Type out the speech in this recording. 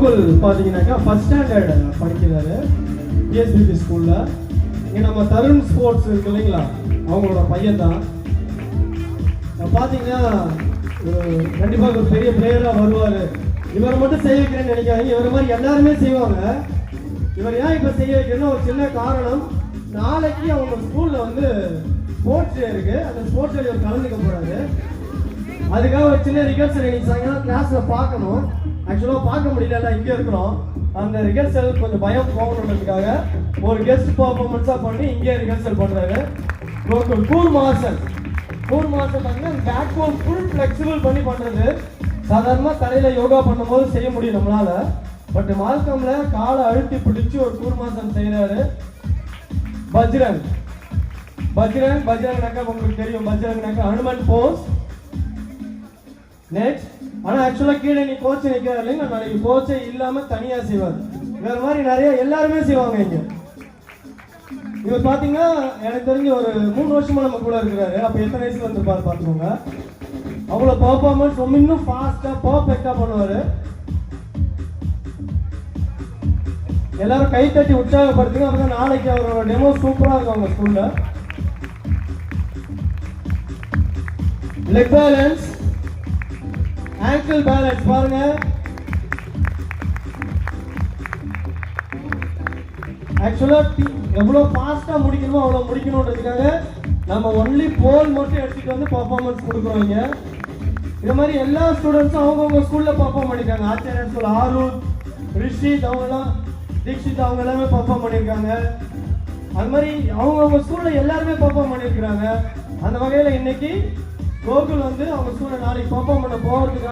கோகுல் பார்த்தீங்கன்னாக்கா first standard படிக்கிறாரு PSBB ஸ்கூலில். இங்கே நம்ம தருண் ஸ்போர்ட்ஸ் இருக்கு இல்லைங்களா, அவங்களோட பையன் தான். பார்த்தீங்கன்னா கண்டிப்பாக ஒரு பெரிய பிளேயராக வருவார். இவரை மட்டும் செய்ய வைக்கிறேன்னு நினைக்காதீங்க, இவரை மாதிரி எல்லாருமே செய்வாங்க. இவர் ஏன் இப்போ செய்ய வைக்கிறேன்னா ஒரு சின்ன காரணம். நாளைக்கு அவங்க ஸ்கூலில் வந்து ஸ்போர்ட்ஸ் டே இருக்குது. அந்த ஸ்போர்ட்ஸ் டே இவர் கலந்துக்க போகிறாரு. அதுக்காக ஒரு சின்ன ரிஹர்சல் இன்னைக்கு சாயங்காலம் கிளாஸில் பார்க்கணும். ஆக்சுவலாக பார்க்க முடியல, இங்கே இருக்கிறோம். அந்த ரிஹர்சல் கொஞ்சம் பயம் போகணுன்றதுக்காக ஒரு கெஸ்ட் பர்ஃபார்மன்ஸாக பண்ணி இங்கே ரிஹர்சல் பண்ணுறாரு. கூர் மாசன் பார்த்தீங்கன்னா பேக் போன் ஃபுல் ஃப்ளெக்சிபிள் பண்ணி பண்ணுறது. சாதாரணமாக தலையில் யோகா பண்ணும்போது செய்ய முடியும் நம்மளால. பட் மால்கமில் காலை அழுத்தி பிடிச்சி ஒரு கூர்மாசன் செய்கிறாரு. பஜ்ரங்னாக்கா உங்களுக்கு தெரியும், பஜ்ரங்னாக்கா ஹனுமன் போஸ். நெக்ஸ்ட் ஆனால் ஆக்சுவலாக கீழே நீ கோச்சை நிற்கிறார் இல்லைங்க, நாளைக்கு கோச்சை இல்லாமல் தனியாக செய்வார். வேறு மாதிரி நிறைய எல்லாருமே செய்வாங்க இங்கே. இவர் பார்த்தீங்கன்னா எனக்கு தெரிஞ்சு ஒரு 3 வருஷமா நம்ம கூட இருக்கிறாரு. அப்போ எத்தனை வயசுல வந்துருப்பாரு பார்த்துக்கோங்க. அவ்வளோ பர்ஃபார்மன்ஸ் ரொம்ப இன்னும் ஃபாஸ்ட்டாக பர்ஃபெக்டாக பண்ணுவார். எல்லாரும் கை தட்டி உற்சாகப்படுத்துங்க, அப்போ நாளைக்கு அவரோட டெமோ சூப்பராக இருக்கும் அவங்க ஸ்கூலில். லெக் பேலன்ஸ், ஆங்கிள் பேலன்ஸ் பாருங்க. ஆக்சுவலா எவ்வளோ ஃபாஸ்ட்டாக முடிக்கணுமோ அவ்வளோ முடிக்கணுன்றதுக்காக நம்ம ஒன்லி போல் மட்டும் எடுத்துகிட்டு வந்து பர்ஃபார்மன்ஸ் கொடுக்குறோம் இங்கே. இது மாதிரி எல்லா ஸ்டூடெண்ட்ஸும் அவங்கவுங்க ஸ்கூலில் பர்ஃபார்ம் பண்ணியிருக்காங்க. ஆச்சாரியர் ஸ்கூல் ஆரூர், ரிஷித் அவங்கெல்லாம், தீக்ஷித் அவங்க எல்லாமே பர்ஃபார்ம் பண்ணியிருக்காங்க. அது மாதிரி அவங்கவுங்க ஸ்கூலில் எல்லாருமே பர்ஃபார்ம் பண்ணியிருக்கிறாங்க. அந்த வகையில் இன்னைக்கு கோகுல் வந்து அவங்க ஸ்கூலில் நாளைக்கு பர்ஃபார்ம் பண்ண போகிறதுக்கு